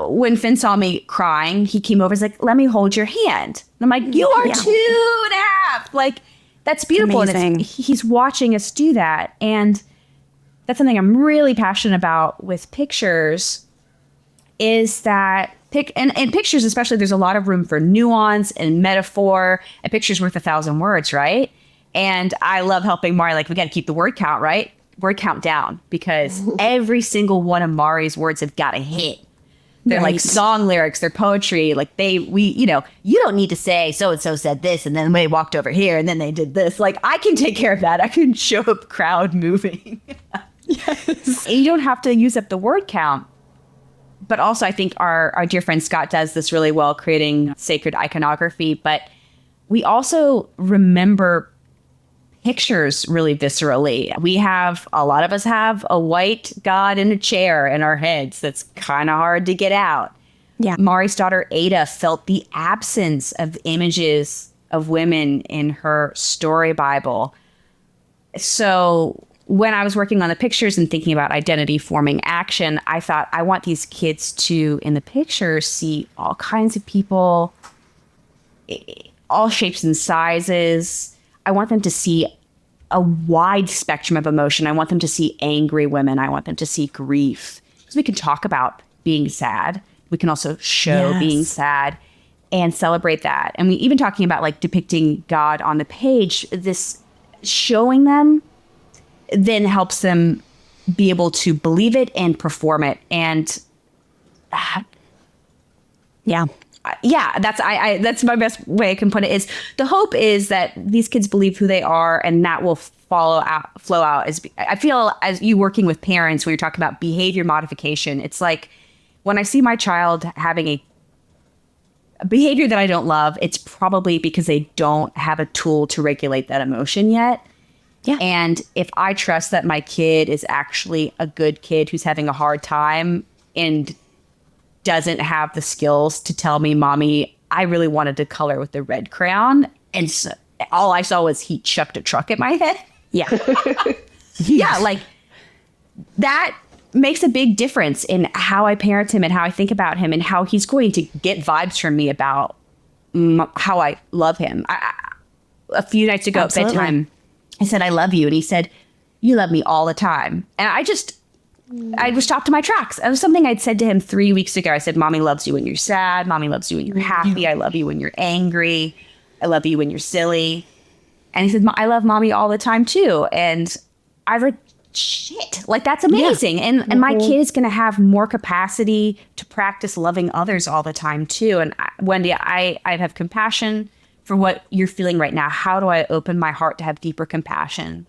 when Finn saw me crying, he came over, he's like, let me hold your hand. And I'm like, you are 2.5. Like, that's beautiful. Amazing. And he's watching us do that. And that's something I'm really passionate about with pictures, is that in pictures especially, there's a lot of room for nuance and metaphor. A picture's worth 1,000 words, right? And I love helping Mari, like, we got to keep the word count, right? Word count down, because every single one of Mari's words have got to hit. They're like song lyrics, they're poetry. Like you don't need to say so-and-so said this and then they walked over here and then they did this. Like, I can take care of that. I can show up crowd moving. Yes. You don't have to use up the word count. But also I think our dear friend Scott does this really well, creating sacred iconography. But we also remember pictures really viscerally. A lot of us have a white God in a chair in our heads that's kind of hard to get out. Yeah. Mari's daughter Ada felt the absence of images of women in her story Bible. So when I was working on the pictures and thinking about identity forming action, I thought, I want these kids to, in the pictures, see all kinds of people, all shapes and sizes. I want them to see a wide spectrum of emotion. I want them to see angry women. I want them to see grief. Because we can talk about being sad. We can also show being sad and celebrate that. And we even talking about like depicting God on the page, this showing them then helps them be able to believe it and perform it. And that's my best way I can put it. Is the hope is that these kids believe who they are, and that will flow out. As I feel, as you working with parents, when you're talking about behavior modification, it's like when I see my child having a behavior that I don't love, it's probably because they don't have a tool to regulate that emotion yet. Yeah. And if I trust that my kid is actually a good kid who's having a hard time and doesn't have the skills to tell me, Mommy, I really wanted to color with the red crayon, and so all I saw was he chucked a truck at my head. Yeah. Yeah, like that makes a big difference in how I parent him and how I think about him and how he's going to get vibes from me about how I love him. A few nights ago at bedtime, I said, I love you. And he said, you love me all the time. And I was stopped in my tracks. It was something I'd said to him 3 weeks ago. I said, Mommy loves you when you're sad. Mommy loves you when you're happy. I love you when you're angry. I love you when you're silly. And he said, I love Mommy all the time too. And I was like, shit, like that's amazing. Yeah. And my kid is going to have more capacity to practice loving others all the time too. And Wendy, I have compassion for what you're feeling right now. How do I open my heart to have deeper compassion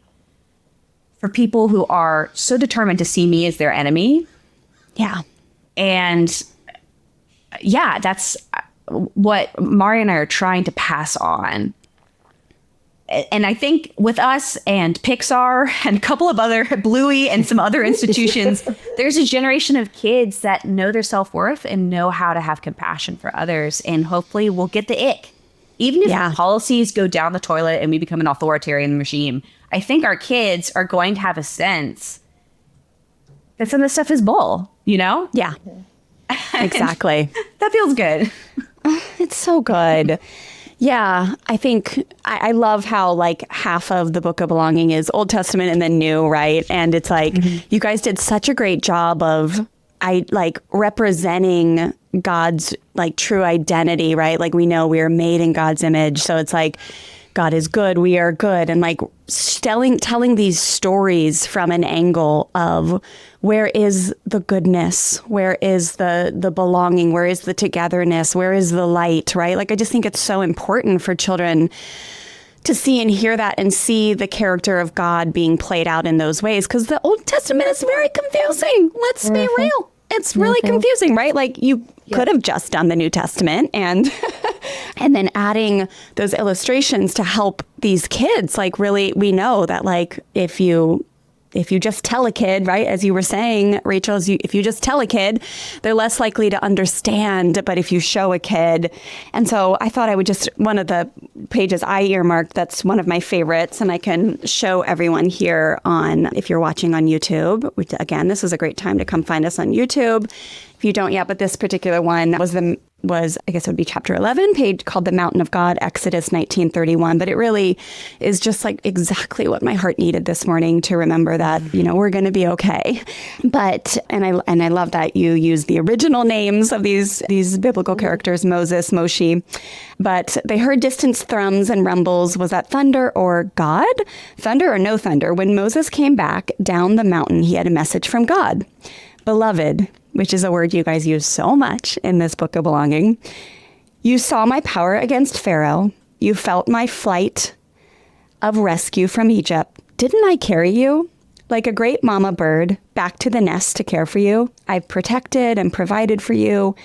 for people who are so determined to see me as their enemy? Yeah. And yeah, that's what Mari and I are trying to pass on. And I think with us and Pixar and a couple of other, Bluey and some other institutions, there's a generation of kids that know their self-worth and know how to have compassion for others. And hopefully we'll get the ick. Even if policies go down the toilet and we become an authoritarian regime, I think our kids are going to have a sense that some of this stuff is bull, you know? Yeah, exactly. That feels good. It's so good. Yeah, I think I love how like half of the Book of Belonging is Old Testament and then New, right? And it's like you guys did such a great job of representing God's like true identity, right? Like we know we are made in God's image. So it's like God is good, we are good. And like telling these stories from an angle of where is the goodness? Where is the belonging? Where is the togetherness? Where is the light, right? Like I just think it's so important for children to see and hear that and see the character of God being played out in those ways. Because the Old Testament is very confusing. Let's be real. It's really confusing, right? Like you could have just done the New Testament and and then adding those illustrations to help these kids. Like really, we know that like if you if you just tell a kid, right, as you were saying, Rachel, if you just tell a kid, they're less likely to understand. But if you show a kid, and so I thought I would just, one of the pages I earmarked, that's one of my favorites, and I can show everyone here on, if you're watching on YouTube, which again, this is a great time to come find us on YouTube. If you don't yet, but this particular one was I guess it would be chapter 11, page called The Mountain of God, Exodus 19:31. But it really is just like exactly what my heart needed this morning to remember that, we're going to be okay. But, and I love that you use the original names of these biblical characters, Moses, Moshe. But they heard distant thrums and rumbles. Was that thunder or God? Thunder or no thunder? When Moses came back down the mountain, he had a message from God. Beloved, which is a word you guys use so much in this book of belonging. You saw my power against Pharaoh. You felt my flight of rescue from Egypt. Didn't I carry you like a great mama bird back to the nest to care for you? I've protected and provided for you.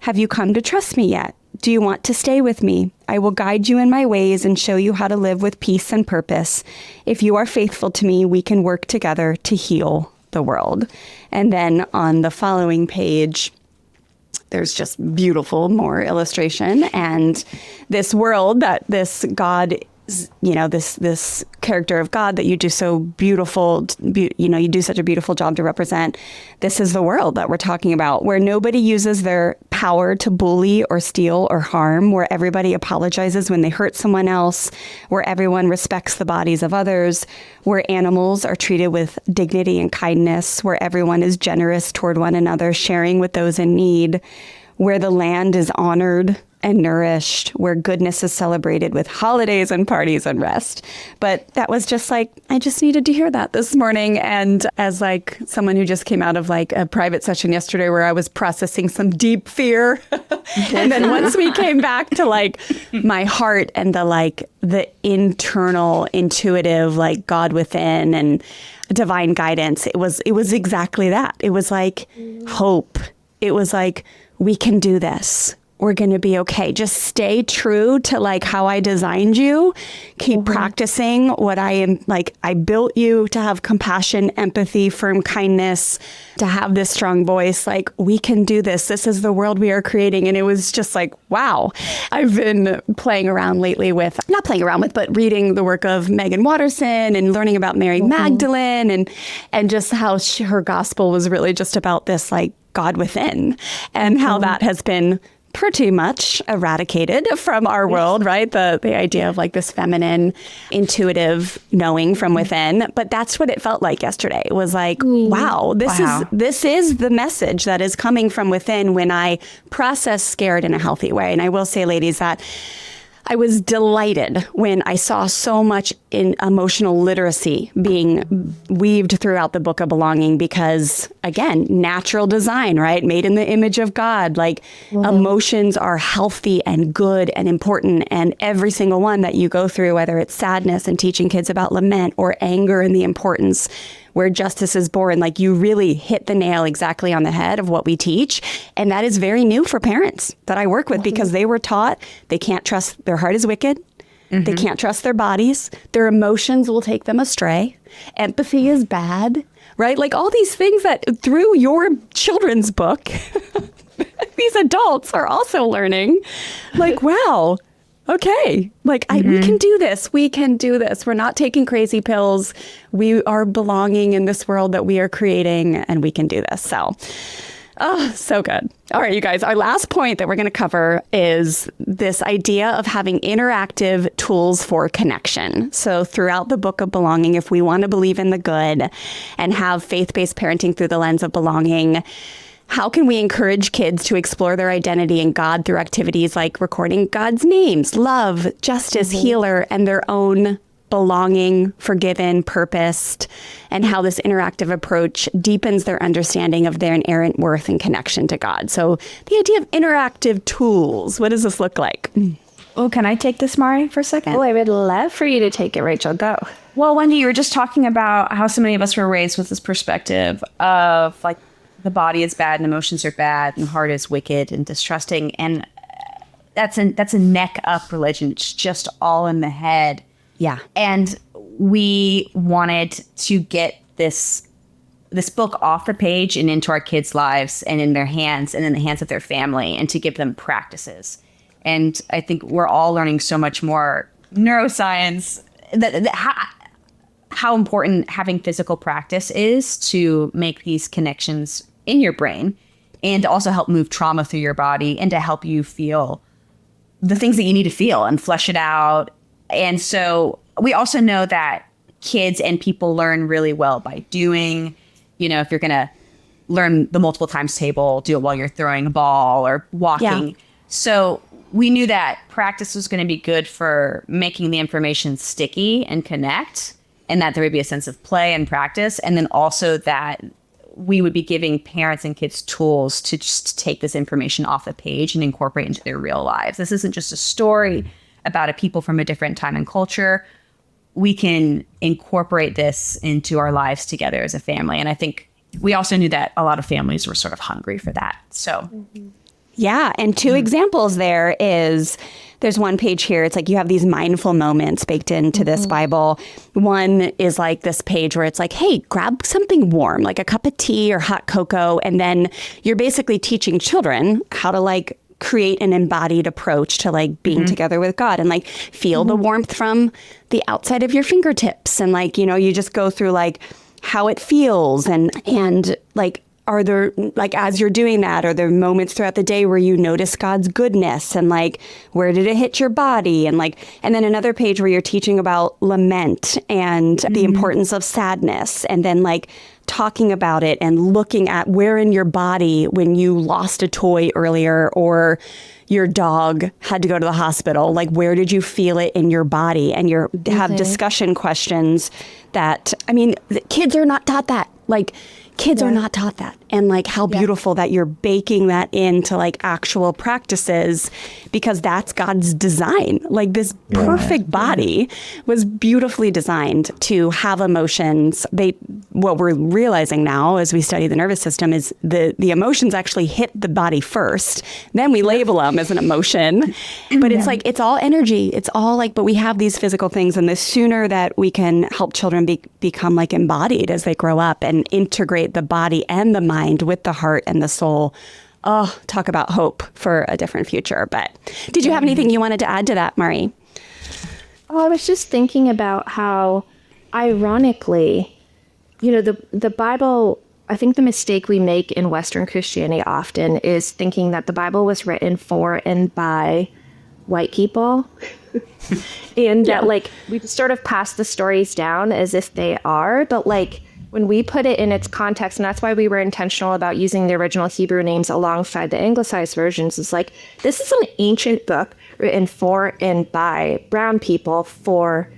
Have you come to trust me yet? Do you want to stay with me? I will guide you in my ways and show you how to live with peace and purpose. If you are faithful to me, we can work together to heal the world. And then on the following page, there's just beautiful more illustration. And this world that this God, this character of God that you do so beautiful, you do such a beautiful job to represent. This is the world that we're talking about, where nobody uses their power to bully or steal or harm, where everybody apologizes when they hurt someone else, where everyone respects the bodies of others, where animals are treated with dignity and kindness, where everyone is generous toward one another, sharing with those in need, where the land is honored and nourished, where goodness is celebrated with holidays and parties and rest. But that was just like, I just needed to hear that this morning. And as like someone who just came out of like a private session yesterday where I was processing some deep fear. And then once we came back to like my heart and the internal intuitive, like God within and divine guidance, it was exactly that. It was like hope. It was like, we can do this. We're going to be okay. Just stay true to like how I designed you. Keep practicing what I am like. I built you to have compassion, empathy, firm kindness, to have this strong voice. Like, we can do this. This is the world we are creating. And it was just like, wow. I've been playing around lately with, not playing around with, but reading the work of Megan Watterson and learning about Mary Magdalene and just how her gospel was really just about this like God within and how that has been pretty much eradicated from our world, right? The idea of like this feminine, intuitive knowing from within. But that's what it felt like yesterday. It was like, wow, this is the message that is coming from within when I process scared in a healthy way. And I will say, ladies, that I was delighted when I saw so much in emotional literacy being weaved throughout the book of belonging because, again, natural design, right? Made in the image of God. Like emotions are healthy and good and important. And every single one that you go through, whether it's sadness and teaching kids about lament or anger and the importance where justice is born, like you really hit the nail exactly on the head of what we teach. And that is very new for parents that I work with because they were taught they can't trust, their heart is wicked. They can't trust their bodies. Their emotions will take them astray. Empathy is bad, right? Like all these things that through your children's book, these adults are also learning. Like, wow. Okay, like we can do this. We can do this. We're not taking crazy pills. We are belonging in this world that we are creating and we can do this. So, so good. All right, you guys, our last point that we're going to cover is this idea of having interactive tools for connection. So throughout the book of belonging, if we want to believe in the good and have faith-based parenting through the lens of belonging, how can we encourage kids to explore their identity in God through activities like recording God's names, love, justice, healer, and their own belonging, forgiven, purposed, and how this interactive approach deepens their understanding of their inherent worth and connection to God. So the idea of interactive tools, what does this look like? Oh, can I take this, Mari, for a second? Oh, I would love for you to take it, Rachel. Go. Well, Wendy, you were just talking about how so many of us were raised with this perspective of like, the body is bad and emotions are bad and the heart is wicked and distrusting. And that's a neck up religion. It's just all in the head. Yeah. And we wanted to get this book off the page and into our kids' lives and in their hands and in the hands of their family, and to give them practices. And I think we're all learning so much more neuroscience, how important having physical practice is to make these connections in your brain, and to also help move trauma through your body, and to help you feel the things that you need to feel and flesh it out. And so we also know that kids and people learn really well by doing. If you're going to learn the multiple times table, do it while you're throwing a ball or walking. Yeah. So we knew that practice was going to be good for making the information sticky and connect, and that there would be a sense of play and practice. And then also that we would be giving parents and kids tools to just take this information off the page and incorporate into their real lives. This isn't just a story about a people from a different time and culture. We can incorporate this into our lives together as a family. And I think we also knew that a lot of families were sort of hungry for that. So, yeah. And two examples there is, there's one page here. It's like you have these mindful moments baked into this Bible. One is like this page where it's like, hey, grab something warm, like a cup of tea or hot cocoa. And then you're basically teaching children how to like create an embodied approach to like being together with God, and like feel the warmth from the outside of your fingertips. And like, you just go through like how it feels, and like, are there, like, as you're doing that, are there moments throughout the day where you notice God's goodness, and like, where did it hit your body? And like, and then another page where you're teaching about lament and the importance of sadness, and then like talking about it and looking at where in your body, when you lost a toy earlier or your dog had to go to the hospital, like where did you feel it in your body? And you have discussion questions that, I mean, the kids are not taught that. Like, kids are not taught that. And like how beautiful that you're baking that into like actual practices, because that's God's design. Like this perfect body was beautifully designed to have emotions. What we're realizing now as we study the nervous system is the emotions actually hit the body first. Then we label them as an emotion. But it's like, it's all energy. It's all like, but we have these physical things. And the sooner that we can help children become like embodied as they grow up and integrate the body and the mind with the heart and the soul. Oh, talk about hope for a different future. But did you have anything you wanted to add to that, Mari? Oh, I was just thinking about how, ironically, the Bible, I think the mistake we make in Western Christianity often is thinking that the Bible was written for and by white people. And that like we sort of pass the stories down as if they are, but like when we put it in its context, and that's why we were intentional about using the original Hebrew names alongside the anglicized versions, is like, this is an ancient book written for and by brown people for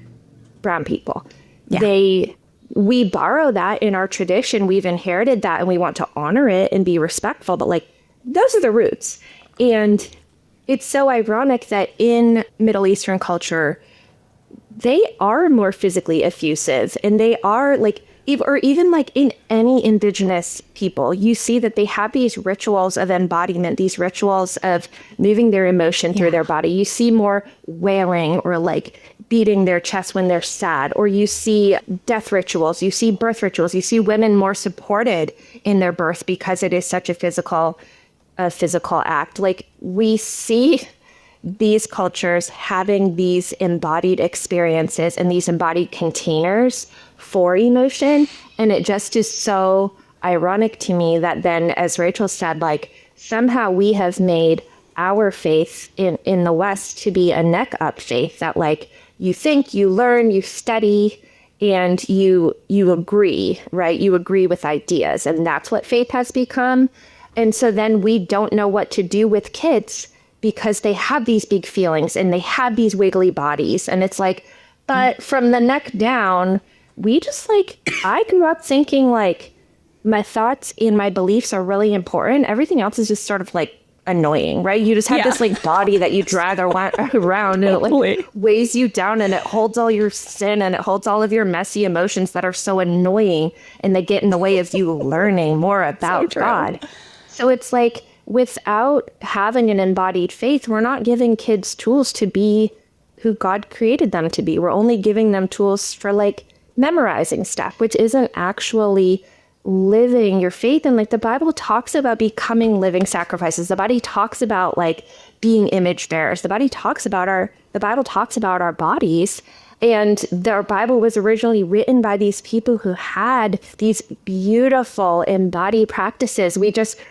brown people. Yeah. We borrow that in our tradition. We've inherited that and we want to honor it and be respectful, but like, those are the roots. And it's so ironic that in Middle Eastern culture, they are more physically effusive, and they are like, or even like in any indigenous people, you see that they have these rituals of embodiment, these rituals of moving their emotion through their body. You see more wailing or like beating their chest when they're sad, or you see death rituals, you see birth rituals, you see women more supported in their birth because it is such a physical act. Like we see these cultures having these embodied experiences and these embodied containers for emotion. And it just is so ironic to me that then, as Rachel said, like somehow we have made our faith in the West to be a neck up faith, that like you think, you learn, you study, and you agree, right? You agree with ideas, and that's what faith has become. And so then we don't know what to do with kids because they have these big feelings and they have these wiggly bodies. And it's like, but from the neck down, we just like, I grew up thinking like my thoughts and my beliefs are really important. Everything else is just sort of like annoying, right? You just have this like body that you drag around and it like weighs you down, and it holds all your sin and it holds all of your messy emotions that are so annoying, and they get in the way of you learning more about God. So it's like, without having an embodied faith, we're not giving kids tools to be who God created them to be. We're only giving them tools for like memorizing stuff, which isn't actually living your faith. And like the Bible talks about becoming living sacrifices. The Bible talks about like being image bearers. The Bible talks about our bodies. And the Bible was originally written by these people who had these beautiful embodied practices.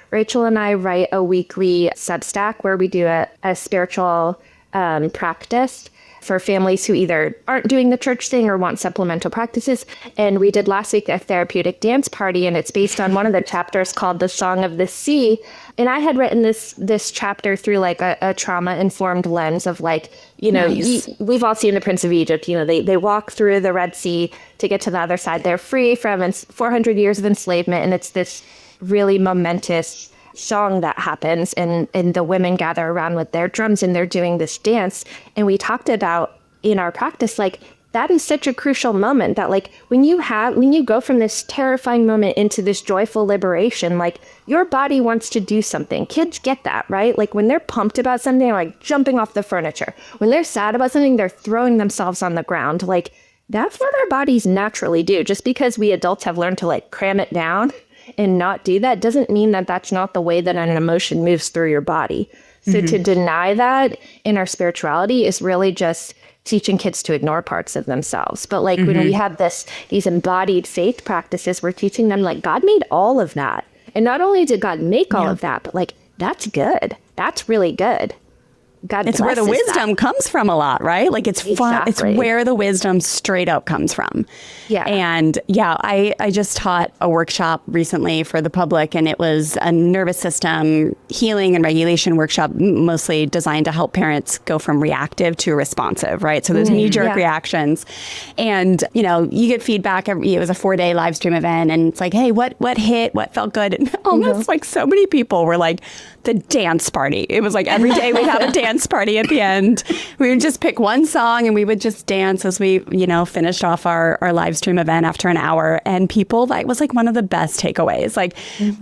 Rachel and I write a weekly Substack where we do a spiritual practice for families who either aren't doing the church thing or want supplemental practices. And we did last week a therapeutic dance party, and it's based on one of the chapters called The Song of the Sea. And I had written this chapter through like a trauma-informed lens of like, nice. We've all seen The Prince of Egypt. They walk through the Red Sea to get to the other side. They're free from 400 years of enslavement, and it's this really momentous song that happens, and the women gather around with their drums and they're doing this dance. And we talked about in our practice, like that is such a crucial moment that like when you go from this terrifying moment into this joyful liberation, like your body wants to do something. Kids get that, right? Like when they're pumped about something, they're like jumping off the furniture. When they're sad about something, they're throwing themselves on the ground. Like that's what our bodies naturally do. Just because we adults have learned to like cram it down and not do that doesn't mean that that's not the way that an emotion moves through your body. So to deny that in our spirituality is really just teaching kids to ignore parts of themselves. But like when we have these embodied faith practices, we're teaching them like God made all of that. And not only did God make all of that, but like that's good. That's really good. God it's where the wisdom comes from a lot, right? Like it's fun. It's where the wisdom straight up comes from. Yeah. And yeah, I just taught a workshop recently for the public, and it was a nervous system healing and regulation workshop, mostly designed to help parents go from reactive to responsive, right? So those knee-jerk reactions. And, you get feedback. It was a 4-day live stream event, and it's like, hey, what hit? What felt good? And almost like so many people were like, the dance party. It was like every day we'd have a dance party at the end. We would just pick one song and we would just dance as we, finished off our live stream event after an hour. And people, that was like one of the best takeaways. Like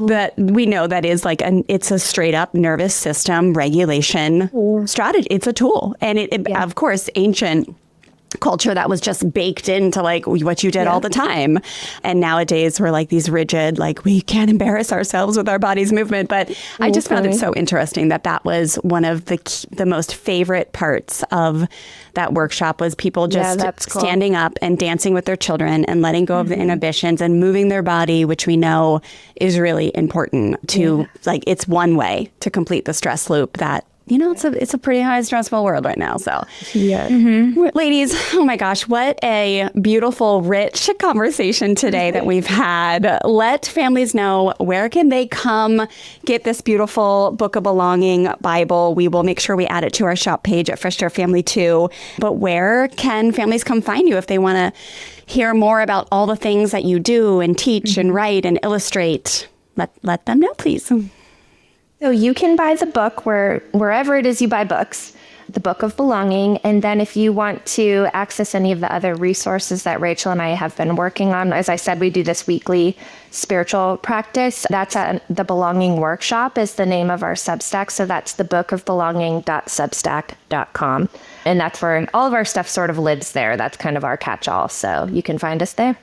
that we know that is like it's a straight up nervous system regulation strategy. It's a tool. And it of course, ancient culture that was just baked into like what you did all the time. And nowadays we're like these rigid, like we can't embarrass ourselves with our body's movement. But I just found it so interesting that was one of the most favorite parts of that workshop was people just standing up and dancing with their children and letting go of the inhibitions and moving their body, which we know is really important to like, it's one way to complete the stress loop that it's a pretty high stressful world right now. So, ladies, oh my gosh, what a beautiful, rich conversation today that we've had. Let families know, where can they come get this beautiful Book of Belonging Bible? We will make sure we add it to our shop page at Fresh Start Family too. But where can families come find you if they want to hear more about all the things that you do and teach and write and illustrate? Let them know, please. So you can buy the book wherever it is you buy books, the Book of Belonging. And then if you want to access any of the other resources that Rachel and I have been working on, as I said, we do this weekly spiritual practice. That's at the Belonging Workshop is the name of our Substack. So that's thebookofbelonging.substack.com. And that's where all of our stuff sort of lives there. That's kind of our catch-all. So you can find us there.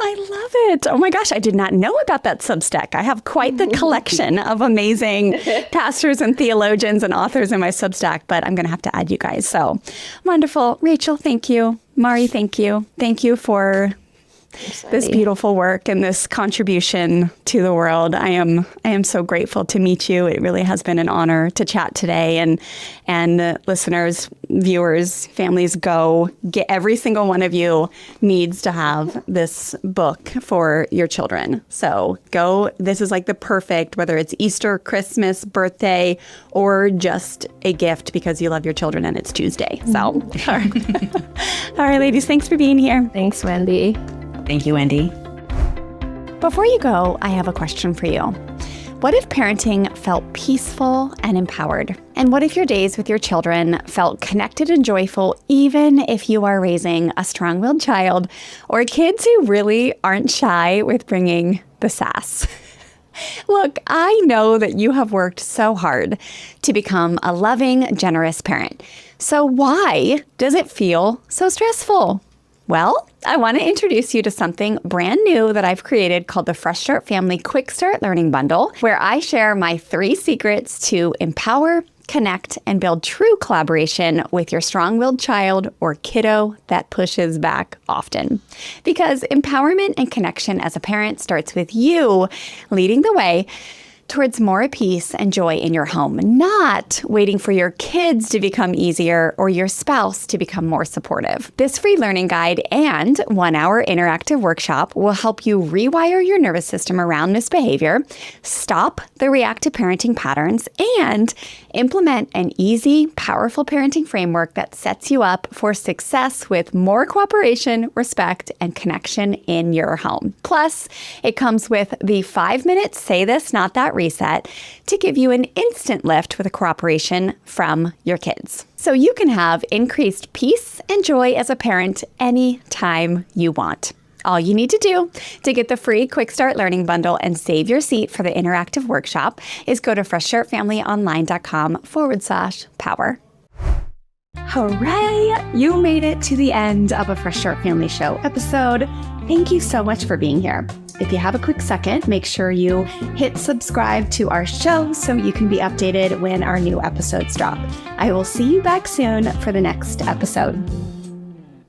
I love it. Oh my gosh, I did not know about that Substack. I have quite the collection of amazing pastors and theologians and authors in my Substack, but I'm going to have to add you guys. So wonderful. Rachel, thank you. Mari, thank you. Thank you for this beautiful work and this contribution to the world. I am so grateful to meet you. It really has been an honor to chat today. And listeners, viewers, families, go get every single one of you needs to have this book for your children. So go. This is like the perfect, whether it's Easter, Christmas, birthday, or just a gift because you love your children and it's Tuesday. So, all right, ladies, thanks for being here. Thanks, Wendy. Thank you, Wendy. Before you go, I have a question for you. What if parenting felt peaceful and empowered? And what if your days with your children felt connected and joyful, even if you are raising a strong-willed child or kids who really aren't shy with bringing the sass? Look, I know that you have worked so hard to become a loving, generous parent. So why does it feel so stressful? Well, I want to introduce you to something brand new that I've created called the Fresh Start Family Quick Start Learning Bundle, where I share my 3 secrets to empower, connect, and build true collaboration with your strong-willed child or kiddo that pushes back often. Because empowerment and connection as a parent starts with you leading the way towards more peace and joy in your home, not waiting for your kids to become easier or your spouse to become more supportive. This free learning guide and 1-hour interactive workshop will help you rewire your nervous system around misbehavior, stop the reactive parenting patterns, and implement an easy, powerful parenting framework that sets you up for success with more cooperation, respect, and connection in your home. Plus, it comes with the 5-minute Say This, Not That reset to give you an instant lift with a cooperation from your kids. So you can have increased peace and joy as a parent anytime you want. All you need to do to get the free Quick Start Learning Bundle and save your seat for the interactive workshop is go to freshstartfamilyonline.com/power. Hooray! You made it to the end of a Fresh Start Family Show episode. Thank you so much for being here. If you have a quick second, make sure you hit subscribe to our show so you can be updated when our new episodes drop. I will see you back soon for the next episode.